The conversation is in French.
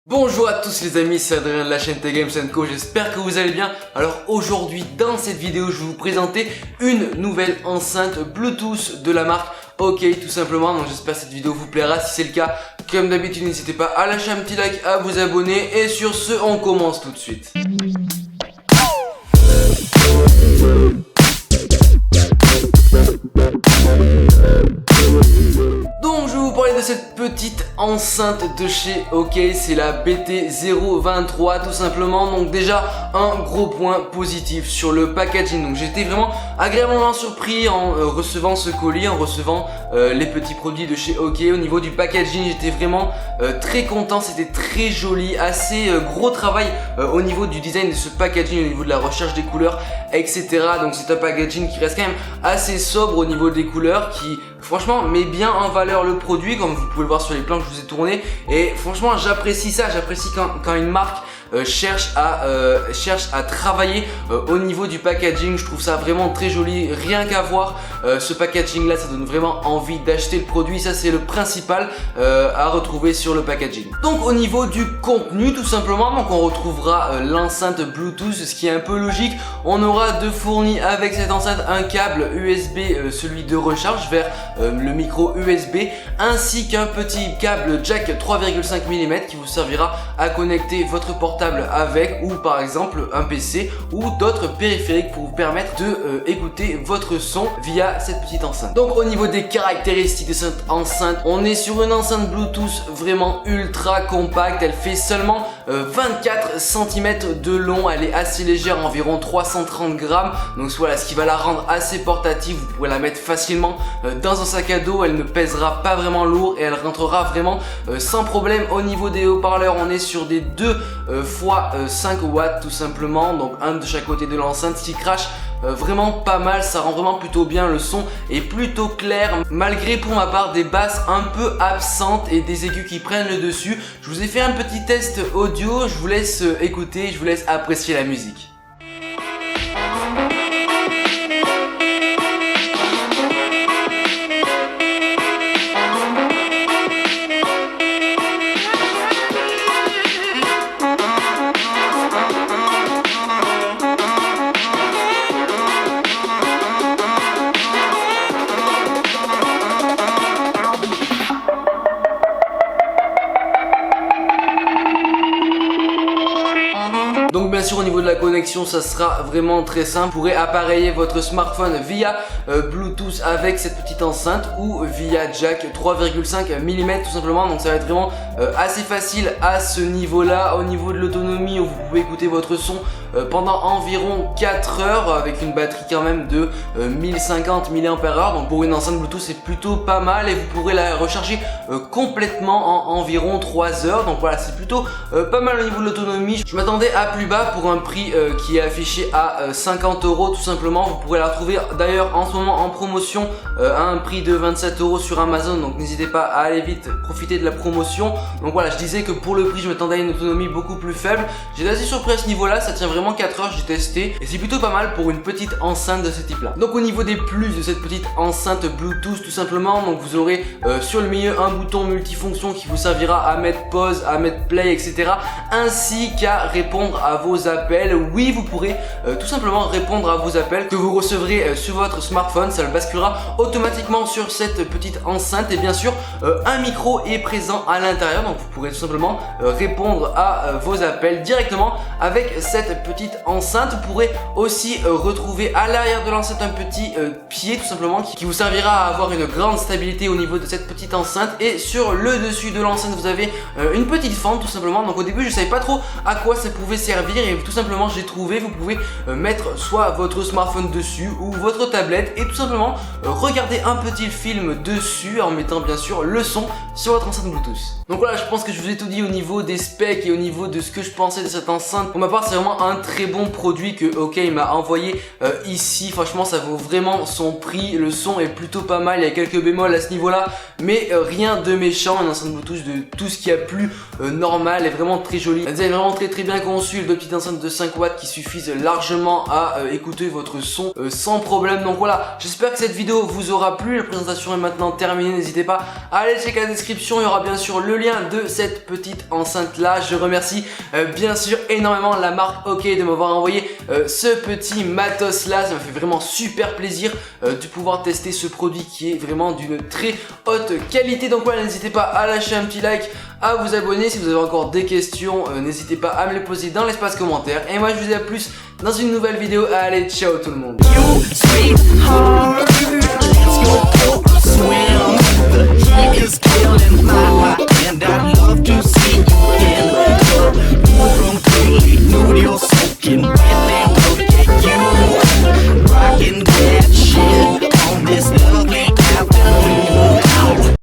Bonjour à tous les amis, c'est Adrien de la chaîne T-Games & Co, j'espère que vous allez bien. Alors aujourd'hui dans cette vidéo je vais vous présenter une nouvelle enceinte Bluetooth de la marque OK tout simplement. Donc j'espère que cette vidéo vous plaira, si c'est le cas comme d'habitude n'hésitez pas à lâcher un petit like, à vous abonner et sur ce on commence tout de suite. Donc je vais vous parler de cette petite enceinte de chez OK, c'est la BT023 tout simplement. Donc déjà un gros point positif sur le packaging. Donc j'étais vraiment agréablement surpris en recevant ce colis, en recevant les petits produits de chez OK. Au niveau du packaging j'étais vraiment très content, c'était très joli, assez gros travail au niveau du design de ce packaging, au niveau de la recherche des couleurs, etc. Donc c'est un packaging qui reste quand même assez sobre au niveau des couleurs, qui franchement met bien en valeur le produit comme vous pouvez le voir sur les plans que je vous ai tournés. Et franchement j'apprécie ça, j'apprécie quand une marque cherche à travailler au niveau du packaging. Je trouve ça vraiment très joli, rien qu'à voir ce packaging là ça donne vraiment envie d'acheter le produit. Ça c'est le principal à retrouver sur le packaging. Donc au niveau du contenu tout simplement, donc on retrouvera l'enceinte Bluetooth, ce qui est un peu logique. On aura de fourni avec cette enceinte un câble USB, celui de recharge vers le micro USB, ainsi qu'un petit câble jack 3,5 mm qui vous servira à connecter votre portable avec, ou par exemple un PC ou d'autres périphériques pour vous permettre de écouter votre son via cette petite enceinte. Donc au niveau des caractéristiques de cette enceinte, on est sur une enceinte Bluetooth vraiment ultra compacte. Elle fait seulement 24 cm de long, elle est assez légère, environ 330 grammes. Donc voilà, ce qui va la rendre assez portative. Vous pouvez la mettre facilement dans un sac à dos, elle ne pèsera pas vraiment lourd et elle rentrera vraiment sans problème. Au niveau des haut-parleurs, on est sur des 2 fois 5 watts tout simplement, donc un de chaque côté de l'enceinte, qui crache vraiment pas mal, ça rend vraiment plutôt bien, le son est plutôt clair malgré pour ma part des basses un peu absentes et des aigus qui prennent le dessus. Je vous ai fait un petit test audio, je vous laisse écouter, je vous laisse apprécier la musique. Donc bien sûr au niveau de la connexion ça sera vraiment très simple. Vous pourrez appareiller votre smartphone via Bluetooth avec cette petite enceinte ou via jack 3,5 mm tout simplement. Donc ça va être vraiment assez facile à ce niveau là. Au niveau de l'autonomie, vous pouvez écouter votre son pendant environ 4 heures avec une batterie quand même de 1050 mAh. Donc pour une enceinte Bluetooth c'est plutôt pas mal et vous pourrez la recharger complètement en environ 3 heures. Donc voilà, c'est plutôt pas mal au niveau de l'autonomie. Je m'attendais à plus bas pour un prix qui est affiché à 50 € tout simplement. Vous pourrez la retrouver d'ailleurs en ce moment en promotion à un prix de 27 € sur Amazon. Donc n'hésitez pas à aller vite profiter de la promotion. Donc voilà, je disais que pour le prix je m'attendais à une autonomie beaucoup plus faible. J'étais assez surpris à ce niveau là, ça tient vraiment 4 heures, j'ai testé et c'est plutôt pas mal pour une petite enceinte de ce type là. Donc au niveau des plus de cette petite enceinte Bluetooth tout simplement, donc vous aurez sur le milieu un bouton multifonction qui vous servira à mettre pause, à mettre play, etc. ainsi qu'à répondre à vos appels. Oui, vous pourrez tout simplement répondre à vos appels que vous recevrez sur votre smartphone, ça le basculera automatiquement sur cette petite enceinte. Et bien sûr un micro est présent à l'intérieur, donc vous pourrez tout simplement répondre à vos appels directement avec cette petite enceinte. Vous pourrez aussi retrouver à l'arrière de l'enceinte un petit pied tout simplement qui vous servira à avoir une grande stabilité au niveau de cette petite enceinte. Et sur le dessus de l'enceinte vous avez une petite fente tout simplement. Donc au début je savais pas trop à quoi ça pouvait servir et tout simplement j'ai trouvé, vous pouvez mettre soit votre smartphone dessus ou votre tablette et tout simplement regarder un petit film dessus en mettant bien sûr le son sur votre enceinte Bluetooth. Donc voilà, je pense que je vous ai tout dit au niveau des specs et au niveau de ce que je pensais de cette enceinte. Pour ma part c'est vraiment un très bon produit que OK m'a envoyé ici. Franchement ça vaut vraiment son prix, le son est plutôt pas mal, il y a quelques bémols à ce niveau là mais rien de méchant. Une enceinte Bluetooth de tout ce qu'il y a plus normal est vraiment très jolie. Elle est vraiment très bien conçue, deux petites enceintes de 5 watts qui suffisent largement à écouter votre son sans problème. Donc voilà, j'espère que cette vidéo vous aura plu. La présentation est maintenant terminée, n'hésitez pas à aller checker la description, il y aura bien sûr le lien lien de cette petite enceinte là. Je remercie bien sûr énormément la marque OK de m'avoir envoyé ce petit matos là. Ça m'a fait vraiment super plaisir de pouvoir tester ce produit qui est vraiment d'une très haute qualité. Donc voilà, n'hésitez pas à lâcher un petit like, à vous abonner. Si vous avez encore des questions, n'hésitez pas à me les poser dans l'espace commentaire. Et moi je vous dis à plus dans une nouvelle vidéo. Allez, ciao tout le monde. The heat is killing my life, and I'd love to see you in